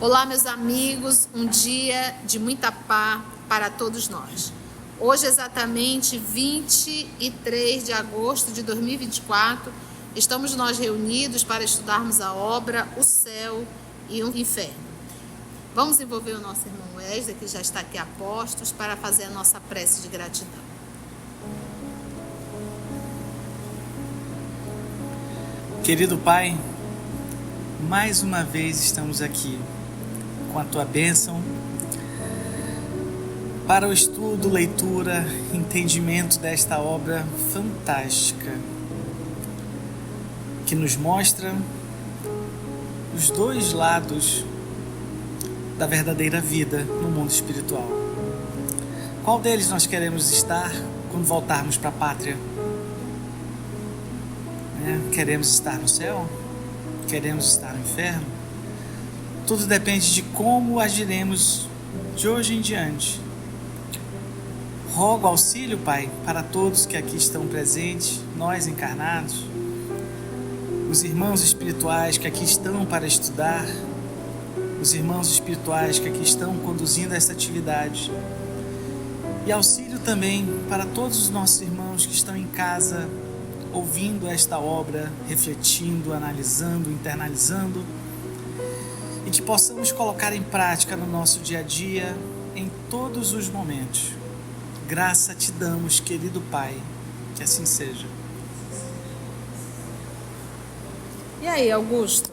Olá, meus amigos, um dia de muita paz para todos nós. Hoje, exatamente 23 de agosto de 2024, estamos nós reunidos para estudarmos a obra O Céu e o Inferno. Vamos envolver o nosso irmão Wesley, que já está aqui a postos, para fazer a nossa prece de gratidão. Querido Pai, mais uma vez estamos aqui com a Tua bênção para o estudo, leitura, entendimento desta obra fantástica que nos mostra os dois lados da verdadeira vida no mundo espiritual. Qual deles nós queremos estar quando voltarmos para a pátria? Queremos estar no céu? Queremos estar no inferno? Tudo depende de como agiremos de hoje em diante. Rogo auxílio, Pai, para todos que aqui estão presentes, nós encarnados, os irmãos espirituais que aqui estão para estudar, os irmãos espirituais que aqui estão conduzindo essa atividade. E auxílio também para todos os nossos irmãos que estão em casa, ouvindo esta obra, refletindo, analisando, internalizando, e que possamos colocar em prática no nosso dia a dia, em todos os momentos. Graça te damos, querido Pai, que assim seja. E aí, Augusto?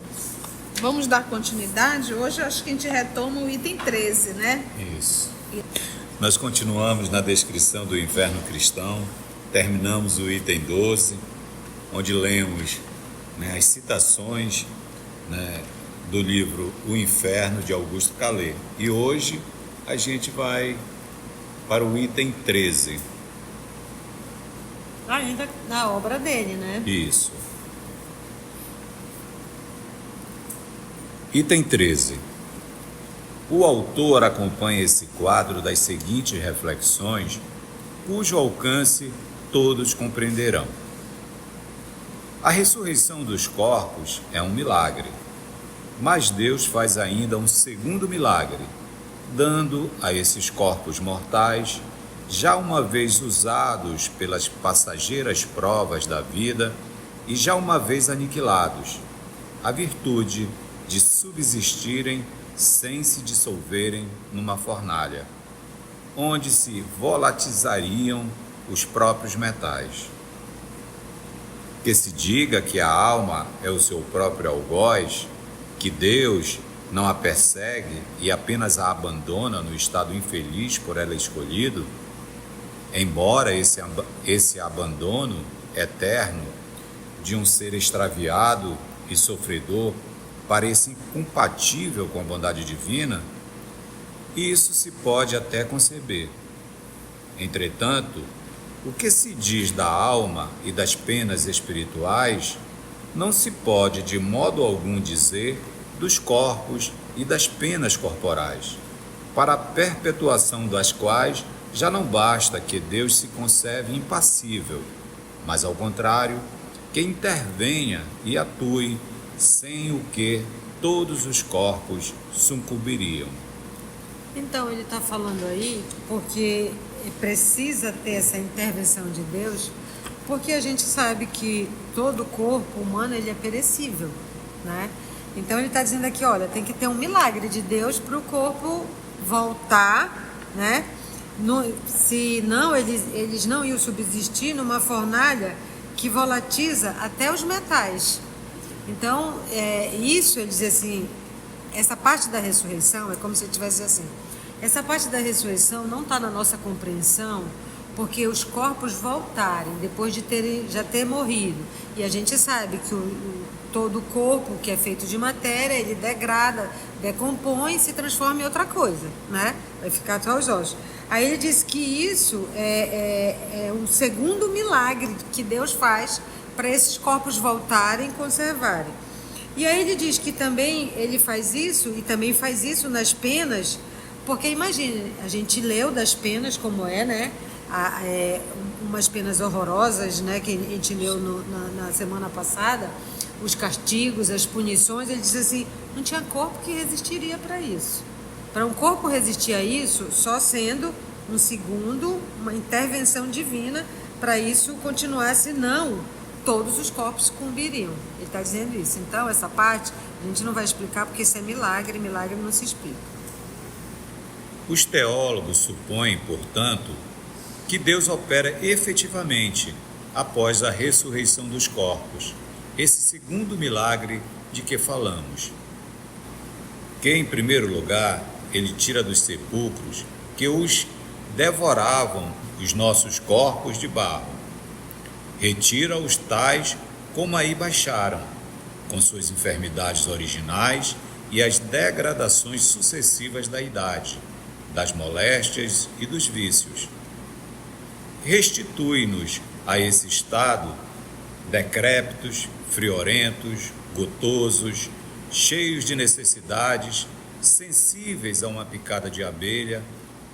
Vamos dar continuidade? Hoje eu acho que a gente retoma o item 13, né? Isso. Nós continuamos na descrição do inferno cristão, terminamos o item 12, onde lemos as citações do livro O Inferno, de Augusto Calais. E hoje a gente vai para o item 13. Ainda na obra dele, né? Isso. Item 13. O autor acompanha esse quadro das seguintes reflexões, cujo alcance todos compreenderão. A ressurreição dos corpos é um milagre, mas Deus faz ainda um segundo milagre, dando a esses corpos mortais, já uma vez usados pelas passageiras provas da vida e já uma vez aniquilados, a virtude de subsistirem sem se dissolverem numa fornalha, onde se volatizariam os próprios metais. Que se diga que a alma é o seu próprio algoz, que Deus não a persegue e apenas a abandona no estado infeliz por ela escolhido, embora esse abandono eterno de um ser extraviado e sofredor pareça incompatível com a bondade divina, isso se pode até conceber. Entretanto, o que se diz da alma e das penas espirituais não se pode de modo algum dizer dos corpos e das penas corporais, para a perpetuação das quais já não basta que Deus se conserve impassível, mas ao contrário, que intervenha e atue, sem o que todos os corpos sucumbiriam. Então ele está falando aí porque precisa ter essa intervenção de Deus, porque a gente sabe que todo corpo humano ele é perecível, né? Então ele está dizendo aqui, olha, tem que ter um milagre de Deus para o corpo voltar, né? Se não, eles não iam subsistir numa fornalha que volatiza até os metais. Então, isso, ele diz assim, essa parte da ressurreição, é como se ele tivesse assim, essa parte da ressurreição não está na nossa compreensão, porque os corpos voltarem, depois de já ter morrido, e a gente sabe que todo o corpo que é feito de matéria, ele degrada, decompõe e se transforma em outra coisa, né? Vai ficar só os ossos. Aí ele diz que isso é um segundo milagre que Deus faz para esses corpos voltarem e conservarem. E aí ele diz que também ele faz isso, e também faz isso nas penas, porque imagine, a gente leu das penas como né? Umas penas horrorosas, né? Que a gente leu na semana passada, os castigos, as punições, ele diz assim, não tinha corpo que resistiria para isso. Para um corpo resistir a isso, só sendo um segundo, uma intervenção divina, para isso continuar, senão todos os corpos sucumbiriam. Ele está dizendo isso. Então, essa parte a gente não vai explicar porque isso é milagre, milagre não se explica. Os teólogos supõem, portanto, que Deus opera efetivamente após a ressurreição dos corpos, esse segundo milagre de que falamos. Que, em primeiro lugar, ele tira dos sepulcros que os devoravam os nossos corpos de barro. Retira-os tais como aí baixaram, com suas enfermidades originais e as degradações sucessivas da idade, das moléstias e dos vícios. Restitui-nos a esse estado decrépitos, friorentos, gotosos, cheios de necessidades, sensíveis a uma picada de abelha,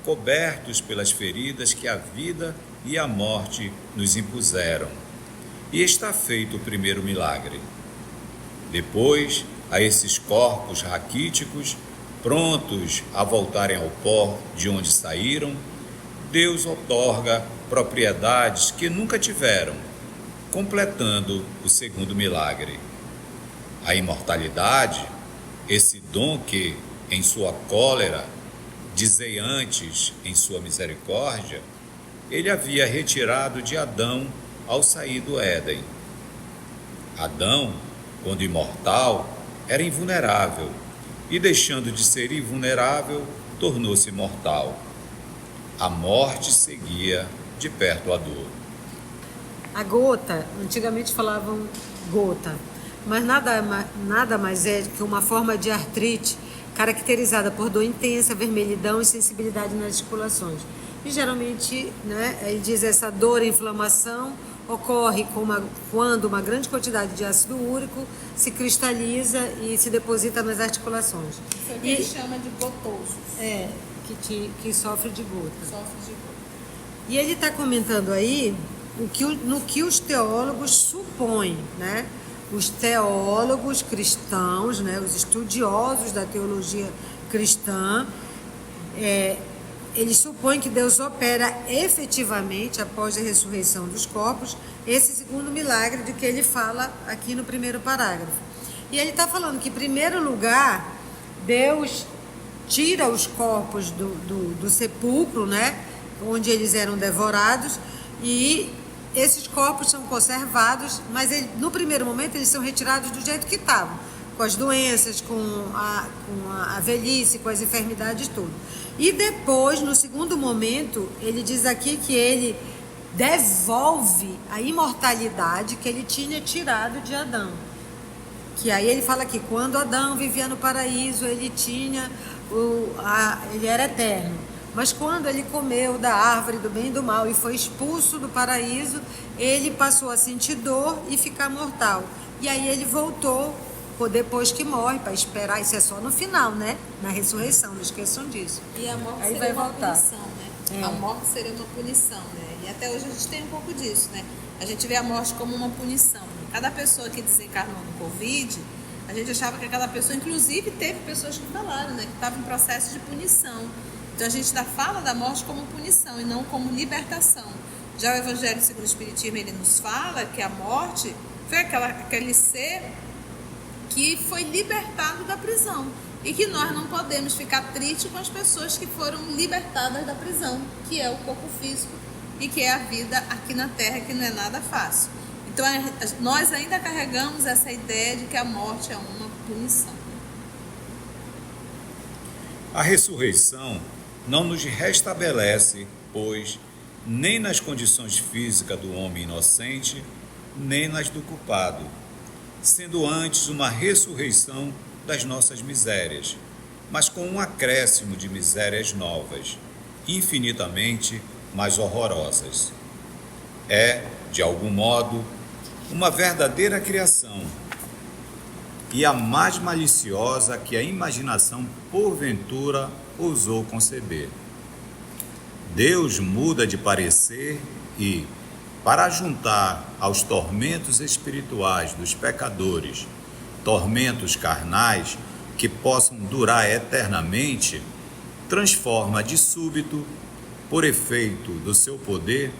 cobertos pelas feridas que a vida e a morte nos impuseram. E está feito o primeiro milagre. Depois, a esses corpos raquíticos, prontos a voltarem ao pó de onde saíram, Deus outorga propriedades que nunca tiveram, completando o segundo milagre. A imortalidade, esse dom que, em sua cólera, dizei antes em sua misericórdia, ele havia retirado de Adão ao sair do Éden. Adão, quando imortal, era invulnerável, e deixando de ser invulnerável, tornou-se mortal. A morte seguia de perto a dor. A gota, antigamente falavam gota, mas nada mais é que uma forma de artrite caracterizada por dor intensa, vermelhidão e sensibilidade nas articulações. E geralmente, ele diz essa dor e inflamação ocorre quando uma grande quantidade de ácido úrico se cristaliza e se deposita nas articulações. Isso é o que ele chama de gotosos. Que sofre de gota. Sofre de gota. E ele está comentando aí no que os teólogos supõem, né? Os teólogos cristãos, né? Os estudiosos da teologia cristã, eles supõem que Deus opera efetivamente após a ressurreição dos corpos, esse segundo milagre de que ele fala aqui no primeiro parágrafo. E ele está falando que, em primeiro lugar, Deus tira os corpos do sepulcro, né, onde eles eram devorados, e esses corpos são conservados, mas no primeiro momento eles são retirados do jeito que estavam, com as doenças, com a velhice, com as enfermidades, tudo. E depois, no segundo momento, ele diz aqui que ele devolve a imortalidade que ele tinha tirado de Adão. Que aí ele fala que quando Adão vivia no paraíso, ele era eterno. Mas quando ele comeu da árvore do bem e do mal e foi expulso do paraíso, ele passou a sentir dor e ficar mortal. E aí ele voltou depois que morre, para esperar. Isso é só no final, né? Na ressurreição, não esqueçam disso. E a morte aí seria vai uma voltar. punição, né? A morte seria uma punição, né? E até hoje a gente tem um pouco disso, né? A gente vê a morte como uma punição. Cada pessoa que desencarnou no Covid, a gente achava que aquela pessoa, inclusive teve pessoas que falaram, né? Que estava em processo de punição. Então a gente fala da morte como punição e não como libertação. Já o Evangelho segundo o Espiritismo, ele nos fala que a morte foi aquele ser que foi libertado da prisão e que nós não podemos ficar tristes com as pessoas que foram libertadas da prisão, que é o corpo físico e que é a vida aqui na Terra, que não é nada fácil. Então nós ainda carregamos essa ideia de que a morte é uma punição. A ressurreição não nos restabelece, pois, nem nas condições físicas do homem inocente, nem nas do culpado, sendo antes uma ressurreição das nossas misérias, mas com um acréscimo de misérias novas, infinitamente mais horrorosas. É, de algum modo, uma verdadeira criação, e a mais maliciosa que a imaginação porventura ousou conceber. Deus muda de parecer e, para juntar aos tormentos espirituais dos pecadores, tormentos carnais que possam durar eternamente, transforma de súbito, por efeito do seu poder,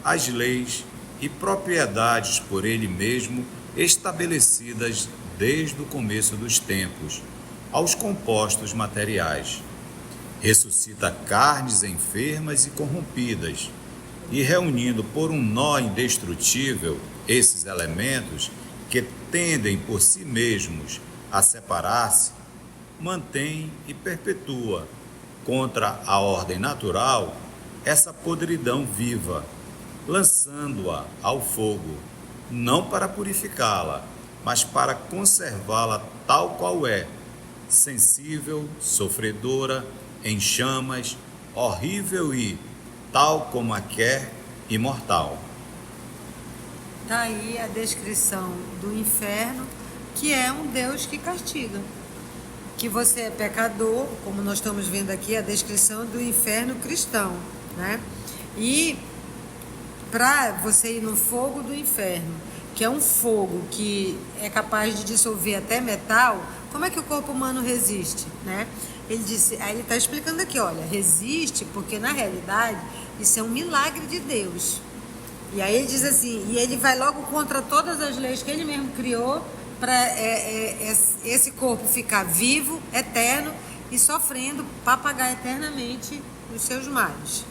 as leis e propriedades por ele mesmo estabelecidas desde o começo dos tempos, aos compostos materiais. Ressuscita carnes enfermas e corrompidas, e reunindo por um nó indestrutível esses elementos que tendem por si mesmos a separar-se, mantém e perpetua contra a ordem natural essa podridão viva, lançando-a ao fogo, não para purificá-la, mas para conservá-la tal qual é, sensível, sofredora, em chamas, horrível e, tal como a quer, imortal. Está aí a descrição do inferno, que é um Deus que castiga. Que você é pecador, como nós estamos vendo aqui, a descrição do inferno cristão, né? E para você ir no fogo do inferno, que é um fogo que é capaz de dissolver até metal, como é que o corpo humano resiste, né? Ele disse, aí ele está explicando aqui, olha, resiste porque na realidade isso é um milagre de Deus. E aí ele diz assim, e ele vai logo contra todas as leis que ele mesmo criou para esse corpo ficar vivo, eterno e sofrendo para pagar eternamente os seus males.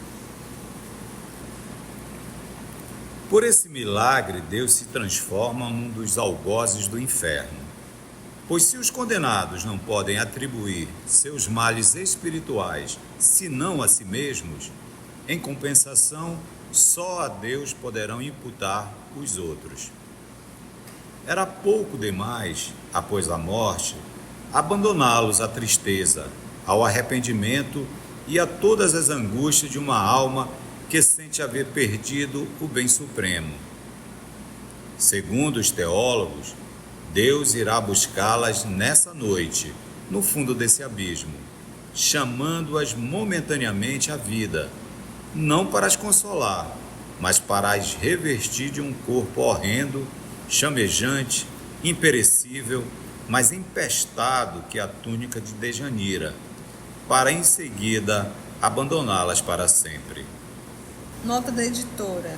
Por esse milagre, Deus se transforma num dos algozes do inferno. Pois se os condenados não podem atribuir seus males espirituais, senão a si mesmos, em compensação, só a Deus poderão imputar os outros. Era pouco demais, após a morte, abandoná-los à tristeza, ao arrependimento e a todas as angústias de uma alma que sente haver perdido o bem supremo. Segundo os teólogos, Deus irá buscá-las nessa noite, no fundo desse abismo, chamando-as momentaneamente à vida, não para as consolar, mas para as revestir de um corpo horrendo, chamejante, imperecível, mas empestado que a túnica de Dejanira, para em seguida abandoná-las para sempre. Nota da editora.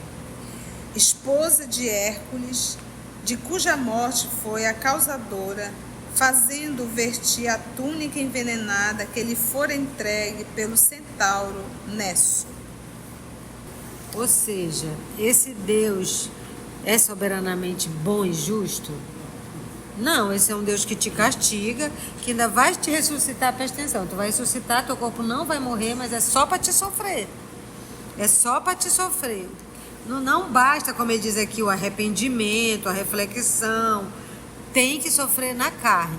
Esposa de Hércules, de cuja morte foi a causadora, fazendo vertir a túnica envenenada que lhe fora entregue pelo centauro Nesso. Ou seja, esse Deus é soberanamente bom e justo? Não, esse é um Deus que te castiga, que ainda vai te ressuscitar, presta atenção, tu vai ressuscitar, teu corpo não vai morrer, mas é só para te sofrer. É só para te sofrer. Não basta, como ele diz aqui, o arrependimento, a reflexão. Tem que sofrer na carne.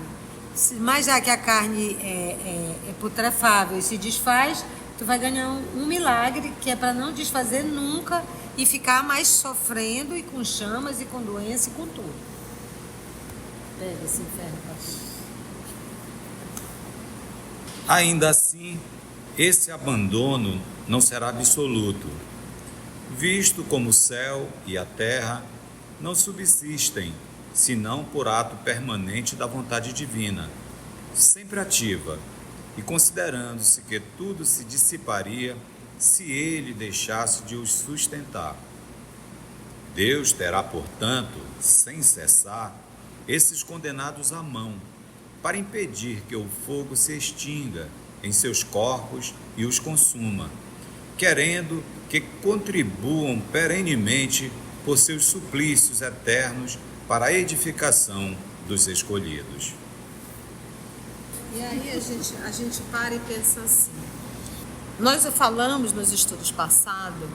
Mas já que a carne é putrefável e se desfaz, tu vai ganhar um milagre que é para não desfazer nunca e ficar mais sofrendo e com chamas e com doença e com tudo. Pega esse inferno para tu. Ainda assim, esse abandono não será absoluto, visto como o céu e a terra não subsistem, senão por ato permanente da vontade divina, sempre ativa, e considerando-se que tudo se dissiparia se ele deixasse de os sustentar. Deus terá, portanto, sem cessar, esses condenados à mão, para impedir que o fogo se extinga em seus corpos e os consuma, querendo que contribuam perenemente por seus suplícios eternos para a edificação dos escolhidos. E aí a gente para e pensa assim. Nós falamos nos estudos passados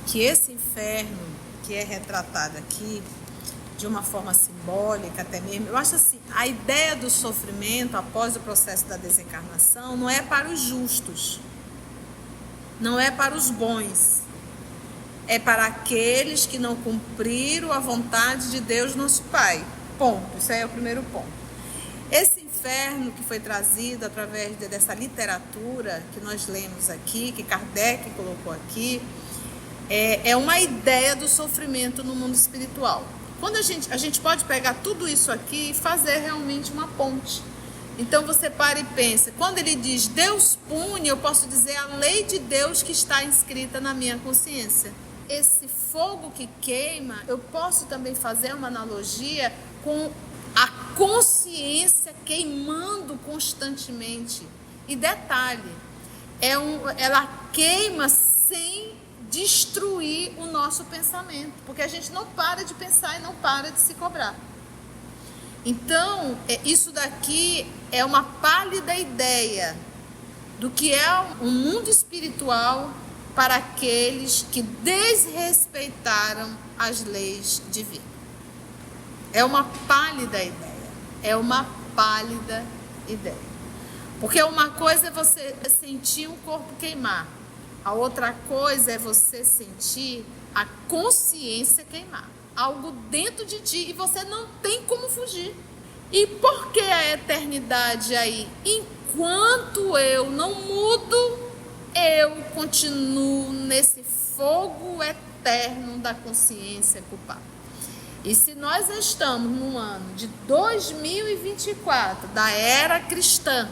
que esse inferno que é retratado aqui, de uma forma simbólica até mesmo, eu acho assim, a ideia do sofrimento após o processo da desencarnação não é para os justos, não é para os bons, é para aqueles que não cumpriram a vontade de Deus nosso Pai. Ponto. Isso aí é o primeiro ponto. Esse inferno que foi trazido através dessa literatura que nós lemos aqui, que Kardec colocou aqui, é uma ideia do sofrimento no mundo espiritual. Quando a gente pode pegar tudo isso aqui e fazer realmente uma ponte. Então você para e pensa, quando ele diz Deus pune, eu posso dizer a lei de Deus que está inscrita na minha consciência. Esse fogo que queima, eu posso também fazer uma analogia com a consciência queimando constantemente. E detalhe, ela queima sem destruir o nosso pensamento, porque a gente não para de pensar e não para de se cobrar. Então, isso daqui é uma pálida ideia do que é um mundo espiritual para aqueles que desrespeitaram as leis divinas. É uma pálida ideia. É uma pálida ideia. Porque uma coisa é você sentir um corpo queimar. A outra coisa é você sentir a consciência queimar. Algo dentro de ti e você não tem como fugir. E por que a eternidade aí? Enquanto eu não mudo, eu continuo nesse fogo eterno da consciência culpada. E se nós estamos no ano de 2024, da era cristã,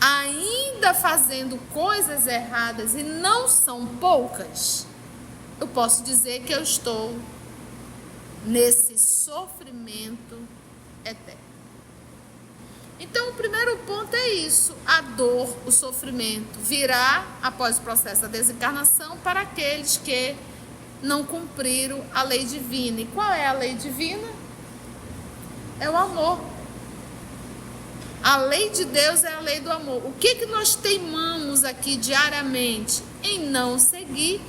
ainda fazendo coisas erradas, e não são poucas, eu posso dizer que eu estou nesse sofrimento eterno. Então, o primeiro ponto é isso: a dor, o sofrimento virá após o processo da desencarnação para aqueles que não cumpriram a lei divina. E qual é a lei divina? É o amor. A lei de Deus é a lei do amor. O que nós teimamos aqui diariamente? Em não seguir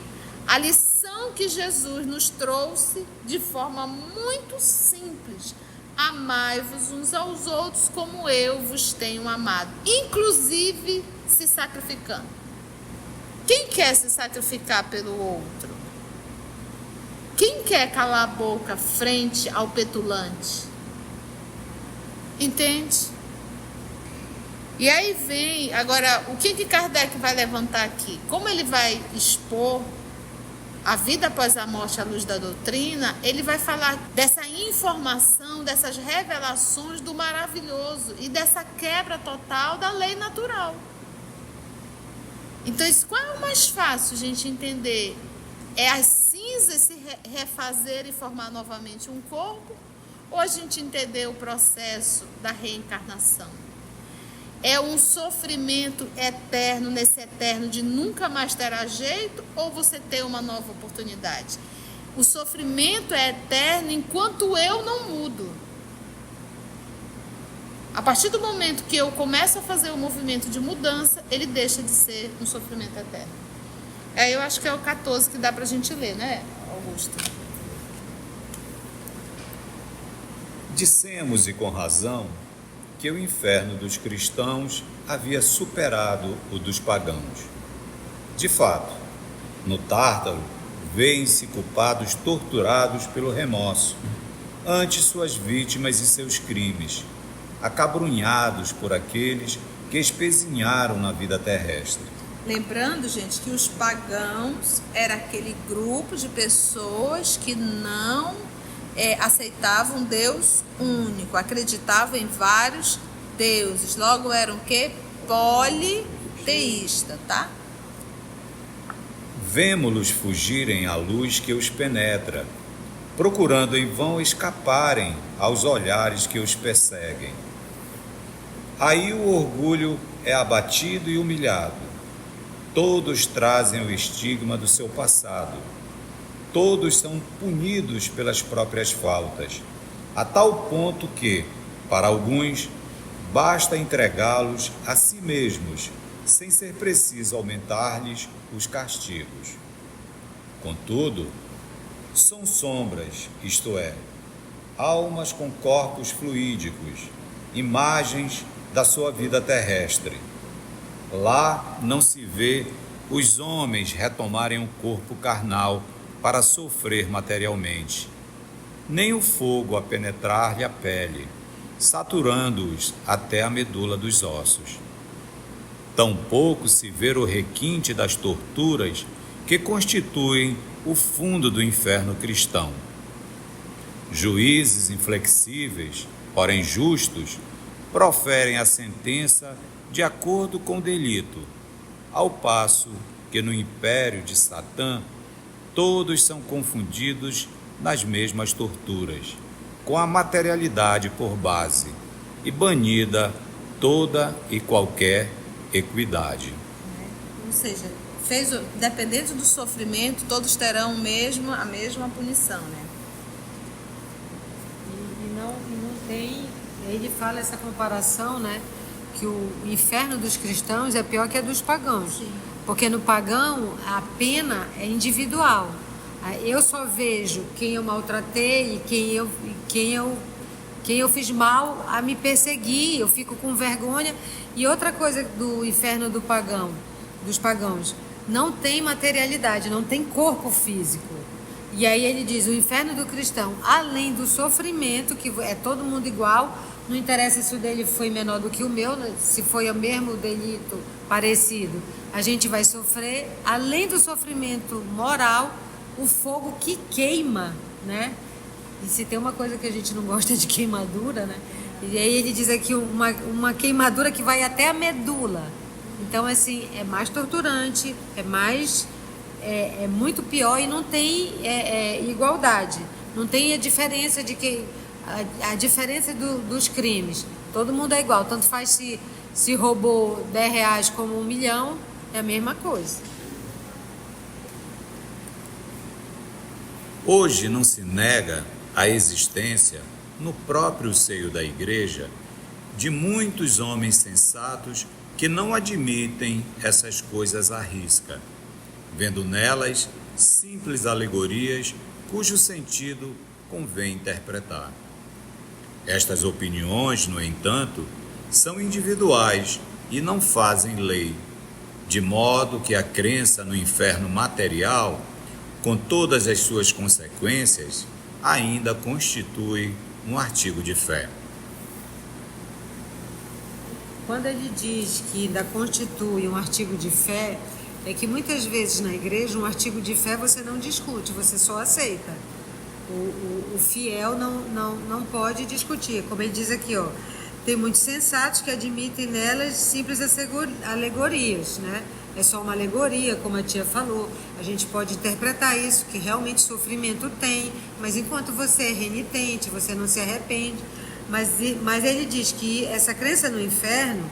a lição que Jesus nos trouxe de forma muito simples. Amai-vos uns aos outros como eu vos tenho amado. Inclusive se sacrificando. Quem quer se sacrificar pelo outro? Quem quer calar a boca frente ao petulante? Entende? E aí vem, agora, o que Kardec vai levantar aqui? Como ele vai expor a vida após a morte à luz da doutrina, ele vai falar dessa informação, dessas revelações do maravilhoso e dessa quebra total da lei natural. Então, qual é o mais fácil, gente, entender? É as cinzas se refazer e formar novamente um corpo? Ou a gente entender o processo da reencarnação? É um sofrimento eterno, nesse eterno de nunca mais terá jeito, ou você tem uma nova oportunidade? O sofrimento é eterno enquanto eu não mudo. A partir do momento que eu começo a fazer o movimento de mudança, ele deixa de ser um sofrimento eterno. Eu acho que é o 14 que dá pra gente ler, né, Augusto? Dissemos, e com razão, que o inferno dos cristãos havia superado o dos pagãos. De fato, no Tártaro, veem-se culpados torturados pelo remorso, ante suas vítimas e seus crimes, acabrunhados por aqueles que espezinharam na vida terrestre. Lembrando, gente, que os pagãos era aquele grupo de pessoas que não aceitavam Deus único, acreditavam em vários deuses, logo eram o quê? Politeísta, tá? Vemo-los fugirem à luz que os penetra, procurando em vão escaparem aos olhares que os perseguem. Aí o orgulho é abatido e humilhado. Todos trazem o estigma do seu passado. Todos são punidos pelas próprias faltas, a tal ponto que, para alguns, basta entregá-los a si mesmos, sem ser preciso aumentar-lhes os castigos. Contudo, são sombras, isto é, almas com corpos fluídicos, imagens da sua vida terrestre. Lá não se vê os homens retomarem um corpo carnal para sofrer materialmente, nem o fogo a penetrar-lhe a pele, saturando-os até a medula dos ossos. Tampouco se vê o requinte das torturas que constituem o fundo do inferno cristão. Juízes inflexíveis, porém justos, proferem a sentença de acordo com o delito, ao passo que no império de Satã todos são confundidos nas mesmas torturas, com a materialidade por base, e banida toda e qualquer equidade. Ou seja, dependente do sofrimento, todos terão a mesma punição, né? E não tem. Ele fala essa comparação, né? Que o inferno dos cristãos é pior que a dos pagãos. Sim. Porque no pagão a pena é individual. Eu só vejo quem eu maltratei e quem eu fiz mal a me perseguir, eu fico com vergonha. E outra coisa do inferno dos pagãos, não tem materialidade, não tem corpo físico. E aí ele diz, o inferno do cristão, além do sofrimento, que é todo mundo igual, não interessa se o dele foi menor do que o meu, se foi o mesmo delito parecido, a gente vai sofrer, além do sofrimento moral, o fogo que queima, né? E se tem uma coisa que a gente não gosta de queimadura, né? E aí ele diz aqui uma queimadura que vai até a medula. Então, assim, é mais torturante, é muito pior e não tem igualdade. Não tem a diferença a diferença dos crimes. Todo mundo é igual. Tanto faz se roubou R$10 como 1 milhão, é a mesma coisa. Hoje não se nega a existência, no próprio seio da Igreja, de muitos homens sensatos que não admitem essas coisas à risca, vendo nelas simples alegorias cujo sentido convém interpretar. Estas opiniões, no entanto, são individuais e não fazem lei, de modo que a crença no inferno material, com todas as suas consequências, ainda constitui um artigo de fé. Quando ele diz que ainda constitui um artigo de fé, é que muitas vezes na igreja um artigo de fé você não discute, você só aceita. O fiel não pode discutir. Como ele diz aqui, ó, tem muitos sensatos que admitem nelas simples alegorias, né? É só uma alegoria, como a tia falou. A gente pode interpretar isso, que realmente sofrimento tem, mas enquanto você é renitente, você não se arrepende. Mas ele diz que essa crença no inferno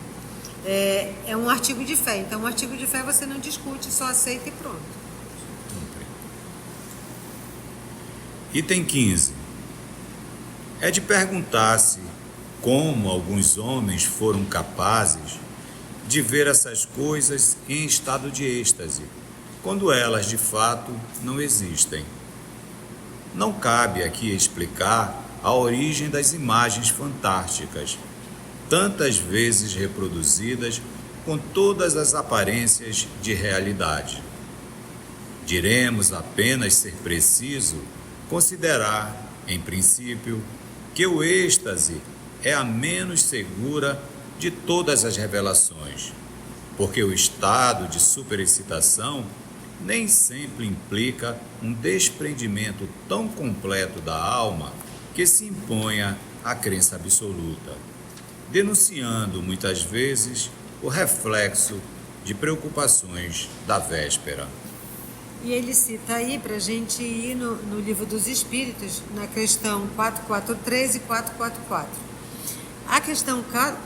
é um artigo de fé. Então, um artigo de fé você não discute, só aceita e pronto. Item 15. É de perguntar-se como alguns homens foram capazes de ver essas coisas em estado de êxtase, quando elas de fato não existem. Não cabe aqui explicar a origem das imagens fantásticas, tantas vezes reproduzidas com todas as aparências de realidade. Diremos apenas ser preciso considerar, em princípio, que o êxtase é a menos segura de todas as revelações, porque o estado de superexcitação nem sempre implica um desprendimento tão completo da alma que se imponha a crença absoluta, denunciando muitas vezes o reflexo de preocupações da véspera. E ele cita aí para a gente ir no Livro dos Espíritos, na questão 443 e 444. A questão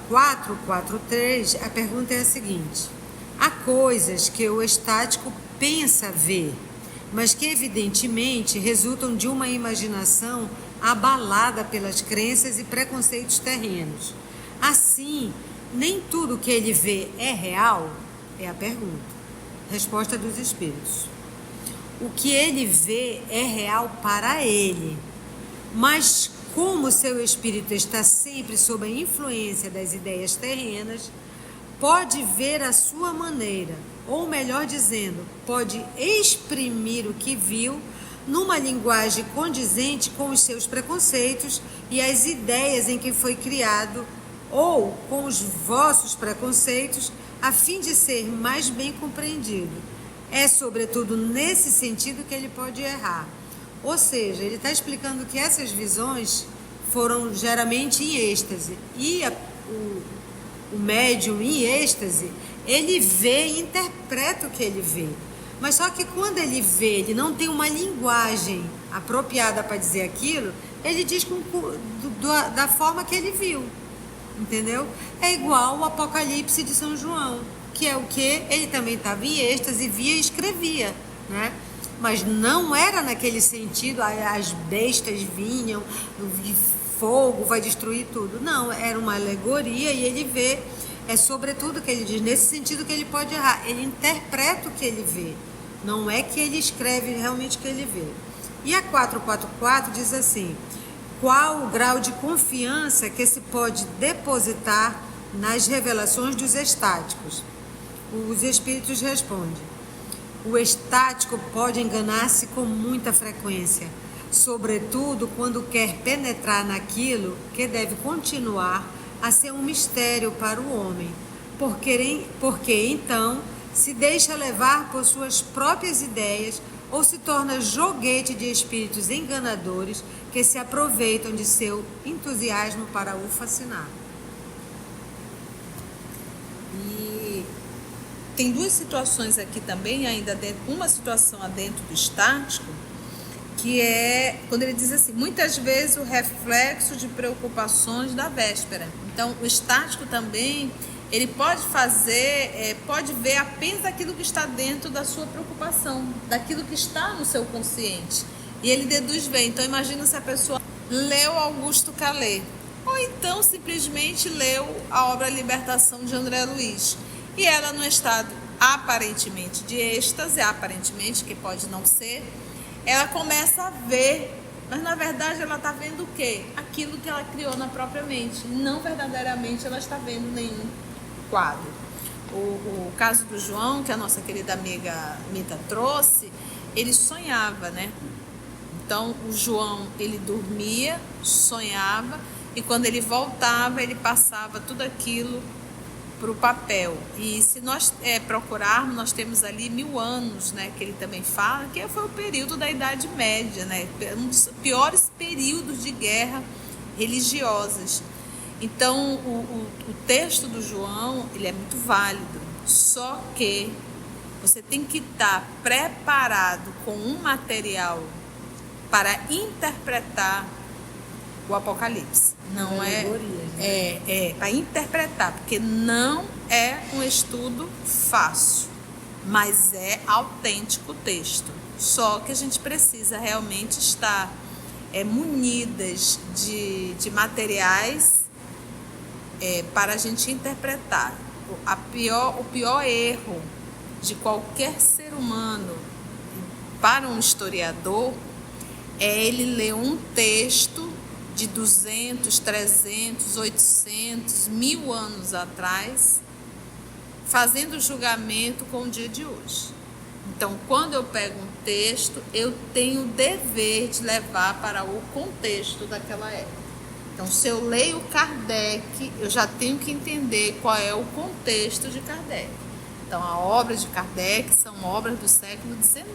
443, a pergunta é a seguinte: há coisas que o estático pensa ver, mas que evidentemente resultam de uma imaginação abalada pelas crenças e preconceitos terrenos. Assim, nem tudo que ele vê é real? É a pergunta. Resposta dos Espíritos. O que ele vê é real para ele, mas como seu espírito está sempre sob a influência das ideias terrenas, pode ver à sua maneira, ou melhor dizendo, pode exprimir o que viu numa linguagem condizente com os seus preconceitos e as ideias em que foi criado, ou com os vossos preconceitos, a fim de ser mais bem compreendido. é sobretudo nesse sentido que ele pode errar. Ou seja, ele está explicando que essas visões foram geralmente em êxtase. E o médium em êxtase, ele vê e interpreta o que ele vê. Mas só que quando ele vê, ele não tem uma linguagem apropriada para dizer aquilo, ele diz da forma que ele viu, entendeu? É igual o Apocalipse de São João, que é o que? Ele também estava em êxtase, via e escrevia, né? Mas não era naquele sentido, as bestas vinham, o fogo vai destruir tudo. Não, era uma alegoria e ele vê, é sobretudo o que ele diz, nesse sentido que ele pode errar. Ele interpreta o que ele vê, não é que ele escreve realmente o que ele vê. E a 444 diz assim: qual o grau de confiança que se pode depositar nas revelações dos estáticos? Os espíritos respondem: o estático pode enganar-se com muita frequência, sobretudo quando quer penetrar naquilo que deve continuar a ser um mistério para o homem, porque então se deixa levar por suas próprias ideias ou se torna joguete de espíritos enganadores que se aproveitam de seu entusiasmo para o fascinar. E tem duas situações aqui também, ainda dentro, uma situação adentro do estático, que é quando ele diz assim: muitas vezes o reflexo de preocupações da véspera. Então, o estático também, ele pode pode ver apenas aquilo que está dentro da sua preocupação, daquilo que está no seu consciente. E ele deduz bem. Então, imagina se a pessoa leu Augusto Calais, ou então simplesmente leu a obra Libertação de André Luiz, e ela no estado aparentemente de êxtase, aparentemente, que pode não ser, ela começa a ver, mas na verdade ela está vendo o quê? Aquilo que ela criou na própria mente. Não verdadeiramente ela está vendo nenhum quadro. O caso do João, que a nossa querida amiga Mita trouxe, ele sonhava, né? Então o João, ele dormia, sonhava, e quando ele voltava, ele passava tudo aquilo para o papel. E se nós procurarmos, nós temos ali 1000 anos, né, que ele também fala, que foi o período da Idade Média, né, um dos piores períodos de guerra religiosas. Então, o texto do João, ele é muito válido, só que você tem que estar preparado com um material para interpretar o Apocalipse. Não para interpretar, porque não é um estudo fácil, mas é autêntico o texto. Só que a gente precisa realmente estar munidas de materiais para a gente interpretar. O pior erro de qualquer ser humano para um historiador é ele ler um texto de 200, 300, 800, 1000 anos atrás, fazendo julgamento com o dia de hoje. Então, quando eu pego um texto, eu tenho o dever de levar para o contexto daquela época. Então, se eu leio Kardec, eu já tenho que entender qual é o contexto de Kardec. Então, a obra de Kardec são obras do século XIX,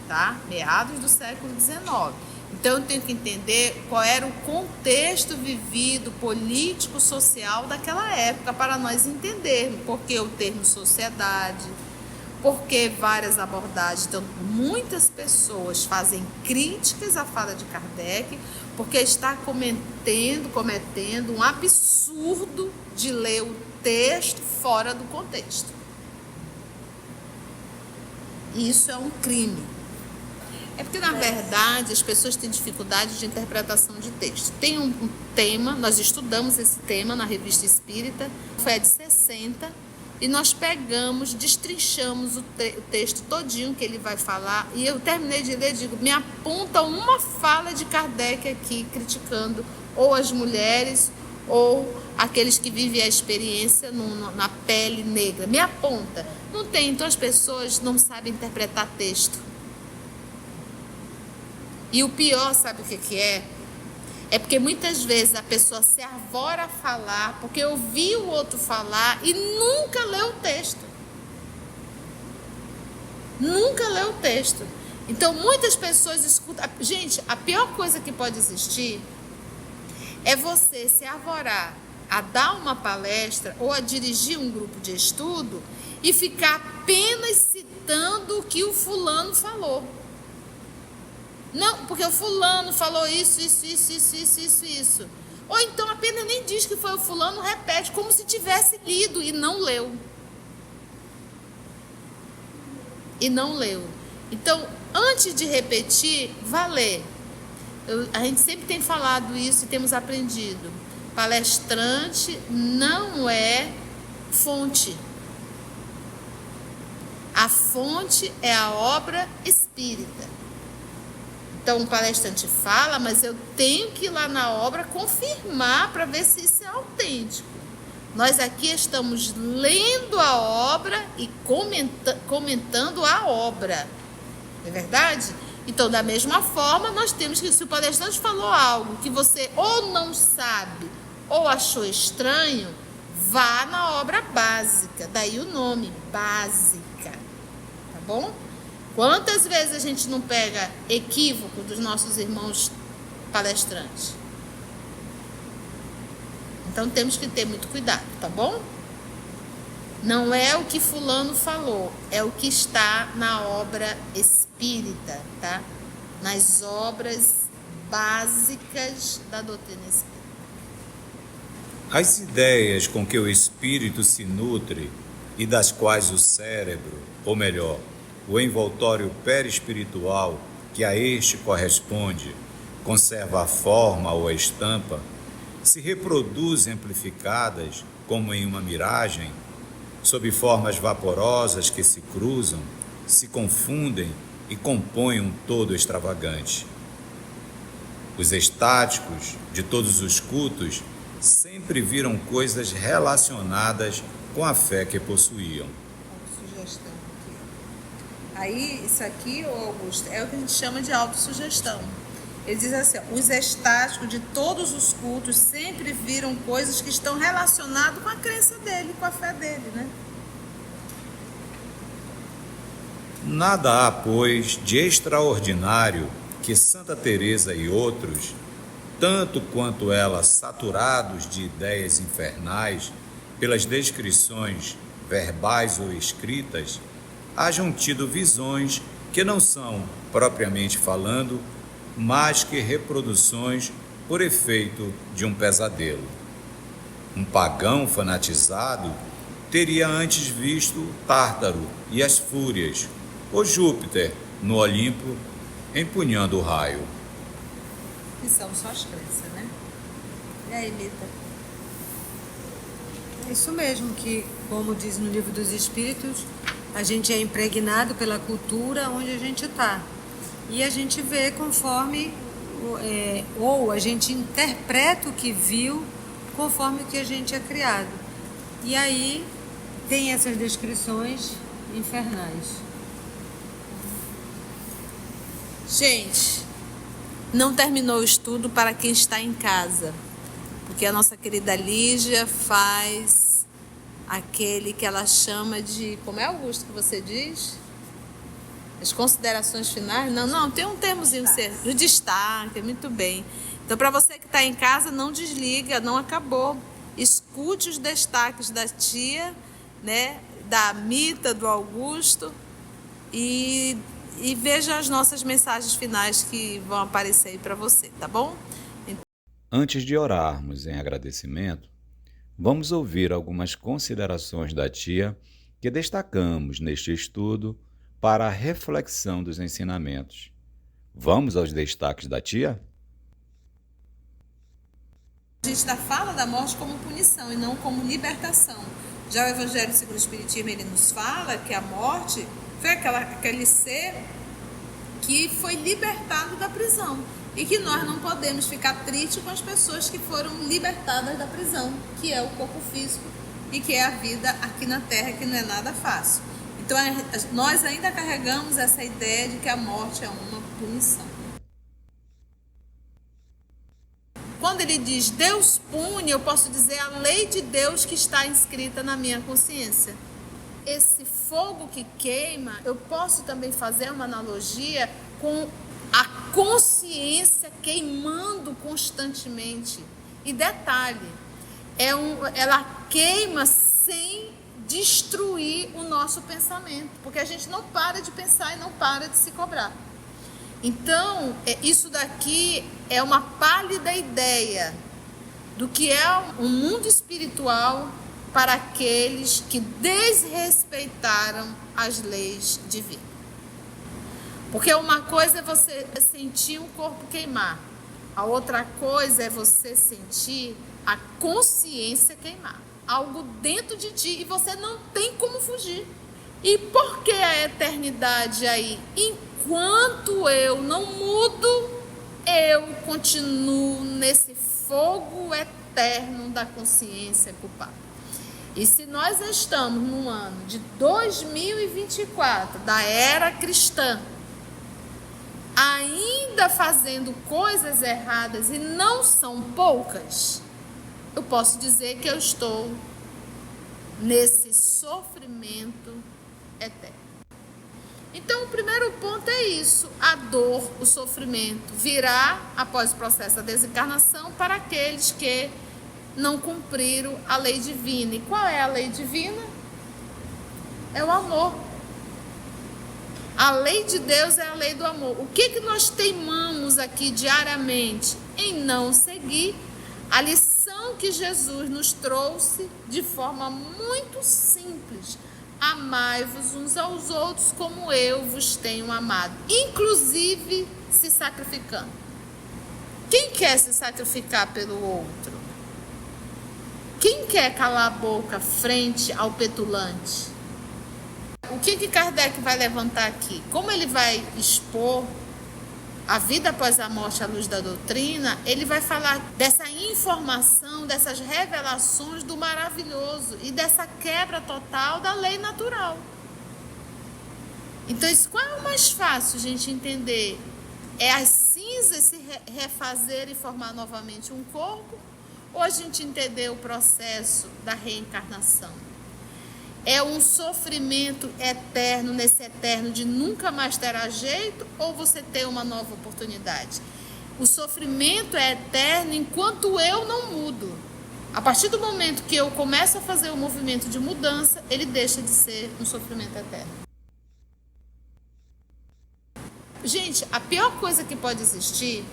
tá? Meados do século XIX. Então, eu tenho que entender qual era o contexto vivido, político, social daquela época, para nós entendermos por que o termo sociedade, por que várias abordagens. Então, muitas pessoas fazem críticas à fala de Kardec, porque está cometendo um absurdo de ler o texto fora do contexto. Isso é um crime. É porque, na verdade, as pessoas têm dificuldade de interpretação de texto. Tem um tema, nós estudamos esse tema na Revista Espírita, foi a de 60, e nós pegamos, destrinchamos o texto todinho que ele vai falar, e eu terminei de ler e digo, me aponta uma fala de Kardec aqui, criticando ou as mulheres, ou aqueles que vivem a experiência na pele negra. Me aponta. Não tem, então as pessoas não sabem interpretar texto. E o pior, sabe o que é? É porque muitas vezes a pessoa se arvora a falar, porque ouviu o outro falar e nunca leu o texto. nunca lê o texto. Então, muitas pessoas escutam... Gente, a pior coisa que pode existir é você se arvorar a dar uma palestra ou a dirigir um grupo de estudo e ficar apenas citando o que o fulano falou. Não, porque o fulano falou isso. Ou então apenas nem diz que foi o fulano, repete como se tivesse lido e não leu. Então, antes de repetir, vá ler. A gente sempre tem falado isso e temos aprendido. Palestrante não é fonte. A fonte é a obra espírita. Então, o palestrante fala, mas eu tenho que ir lá na obra confirmar para ver se isso é autêntico. Nós aqui estamos lendo a obra e comentando a obra. Não é verdade? Então, da mesma forma, nós temos que, se o palestrante falou algo que você ou não sabe ou achou estranho, vá na obra básica. Daí o nome, básica. Tá bom? Quantas vezes a gente não pega equívoco dos nossos irmãos palestrantes? Então temos que ter muito cuidado, tá bom? Não é o que fulano falou, é o que está na obra espírita, tá? Nas obras básicas da doutrina espírita. As ideias com que o espírito se nutre e das quais o cérebro, ou melhor, o envoltório perispiritual que a este corresponde, conserva a forma ou a estampa, se reproduzem amplificadas, como em uma miragem, sob formas vaporosas que se cruzam, se confundem e compõem um todo extravagante. Os estáticos de todos os cultos sempre viram coisas relacionadas com a fé que possuíam. Sugestão aqui. Aí, isso aqui, Augusto, é o que a gente chama de autossugestão. Ele diz assim, ó, os estáticos de todos os cultos sempre viram coisas que estão relacionadas com a crença dele, com a fé dele, né? Nada há, pois, de extraordinário que Santa Teresa e outros, tanto quanto ela saturados de ideias infernais, pelas descrições verbais ou escritas, hajam tido visões que não são, propriamente falando, mas que reproduções por efeito de um pesadelo. Um pagão fanatizado teria antes visto o Tártaro e as Fúrias, ou Júpiter no Olimpo, empunhando o raio. Que são só as crenças, né? E aí, Mita? É isso mesmo, que, como diz no Livro dos Espíritos, a gente é impregnado pela cultura onde a gente está. E a gente vê conforme, ou a gente interpreta o que viu conforme o que a gente é criado. E aí tem essas descrições infernais. Gente, não terminou o estudo para quem está em casa, porque a nossa querida Lígia faz aquele que ela chama de... Como é, Augusto, que você diz? As considerações finais? Não, tem um termozinho certo. O destaque, muito bem. Então, para você que está em casa, não desliga, não acabou. Escute os destaques da tia, né, da Mita, do Augusto, e veja as nossas mensagens finais que vão aparecer aí para você, tá bom? Antes de orarmos em agradecimento, vamos ouvir algumas considerações da tia que destacamos neste estudo para a reflexão dos ensinamentos. Vamos aos destaques da tia? A gente ainda fala da morte como punição e não como libertação. Já o Evangelho segundo o Espiritismo, ele nos fala que a morte foi aquele ser que foi libertado da prisão e que nós não podemos ficar tristes com as pessoas que foram libertadas da prisão, que é o corpo físico e que é a vida aqui na Terra, que não é nada fácil. Então, nós ainda carregamos essa ideia de que a morte é uma punição. Quando ele diz Deus pune, eu posso dizer a lei de Deus que está inscrita na minha consciência. esse fogo que queima, eu posso também fazer uma analogia com a consciência queimando constantemente. E detalhe, ela queima sem destruir o nosso pensamento, porque a gente não para de pensar e não para de se cobrar. Então, isso daqui é uma pálida ideia do que é um mundo espiritual para aqueles que desrespeitaram as leis divinas. Porque uma coisa é você sentir o corpo queimar, a outra coisa é você sentir a consciência queimar, algo dentro de ti e você não tem como fugir. E por que a eternidade aí? Enquanto eu não mudo, eu continuo nesse fogo eterno da consciência culpada. E se nós estamos no ano de 2024, da era cristã, ainda fazendo coisas erradas, e não são poucas, eu posso dizer que eu estou nesse sofrimento eterno. Então, o primeiro ponto é isso: a dor, o sofrimento virá após o processo da desencarnação para aqueles que não cumpriram a lei divina. E qual é a lei divina? É o amor. A lei de Deus é a lei do amor. O que nós teimamos aqui diariamente? Em não seguir a lição que Jesus nos trouxe de forma muito simples. Amai-vos uns aos outros como eu vos tenho amado. Inclusive se sacrificando. Quem quer se sacrificar pelo outro? Quem quer calar a boca frente ao petulante? O que Kardec vai levantar aqui? Como ele vai expor a vida após a morte à luz da doutrina, ele vai falar dessa informação, dessas revelações do maravilhoso e dessa quebra total da lei natural. Então, qual é o mais fácil, gente, entender? É as cinzas se refazer e formar novamente um corpo? Ou a gente entender o processo da reencarnação? É um sofrimento eterno, nesse eterno de nunca mais terá jeito, ou você ter uma nova oportunidade? O sofrimento é eterno enquanto eu não mudo. A partir do momento que eu começo a fazer o movimento de mudança, ele deixa de ser um sofrimento eterno. Gente, a pior coisa que pode existir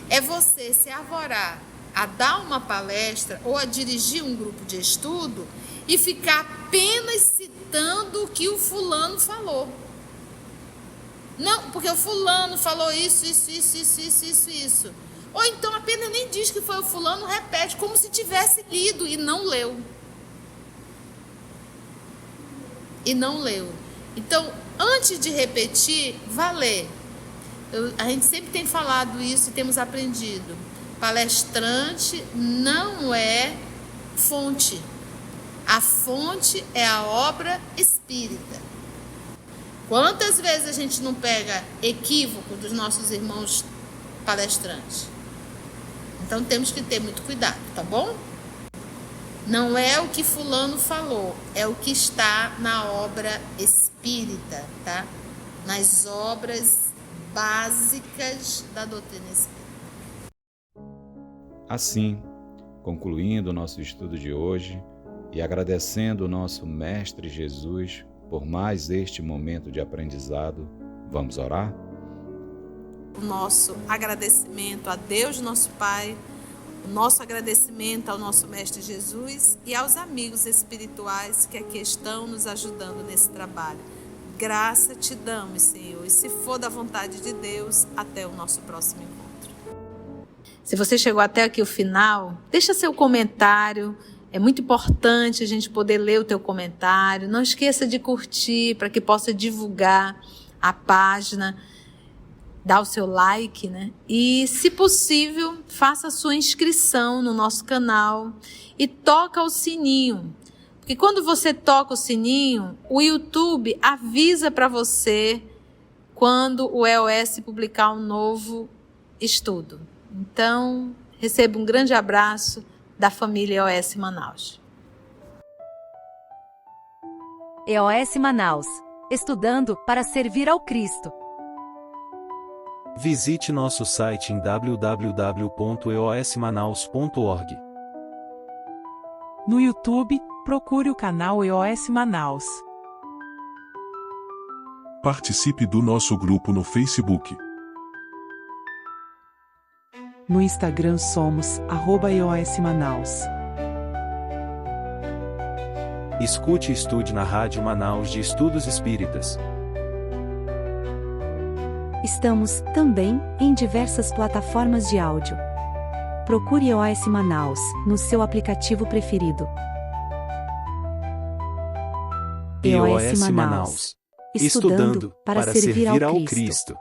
é você se arvorar a dar uma palestra ou a dirigir um grupo de estudo e ficar apenas citando o que o fulano falou. Não, porque o fulano falou isso. Ou então apenas nem diz que foi o fulano, repete como se tivesse lido e não leu. Então, antes de repetir, vá ler. A gente sempre tem falado isso e temos aprendido. Palestrante não é fonte. A fonte é a obra espírita. Quantas vezes a gente não pega equívoco dos nossos irmãos palestrantes? Então temos que ter muito cuidado, tá bom? Não é o que fulano falou, é o que está na obra espírita, tá? Nas obras básicas da doutrina espírita. Assim, concluindo o nosso estudo de hoje e agradecendo o nosso Mestre Jesus por mais este momento de aprendizado, vamos orar? O nosso agradecimento a Deus, nosso Pai, o nosso agradecimento ao nosso Mestre Jesus e aos amigos espirituais que aqui estão nos ajudando nesse trabalho. Graça te damos, Senhor, e se for da vontade de Deus, até o nosso próximo encontro. Se você chegou até aqui o final, deixa seu comentário. É muito importante a gente poder ler o teu comentário. Não esqueça de curtir para que possa divulgar a página. Dá o seu like, né? E, se possível, faça a sua inscrição no nosso canal e toca o sininho. Porque quando você toca o sininho, o YouTube avisa para você quando o EOS publicar um novo estudo. Então, receba um grande abraço da família EOS Manaus. EOS Manaus. Estudando para servir ao Cristo. Visite nosso site em www.eosmanaus.org. No YouTube, procure o canal EOS Manaus. Participe do nosso grupo no Facebook. No Instagram somos @EOS Manaus. Escute e estude na Rádio Manaus de Estudos Espíritas. Estamos, também, em diversas plataformas de áudio. Procure EOS Manaus, no seu aplicativo preferido. EOS Manaus. Estudando para servir ao Cristo.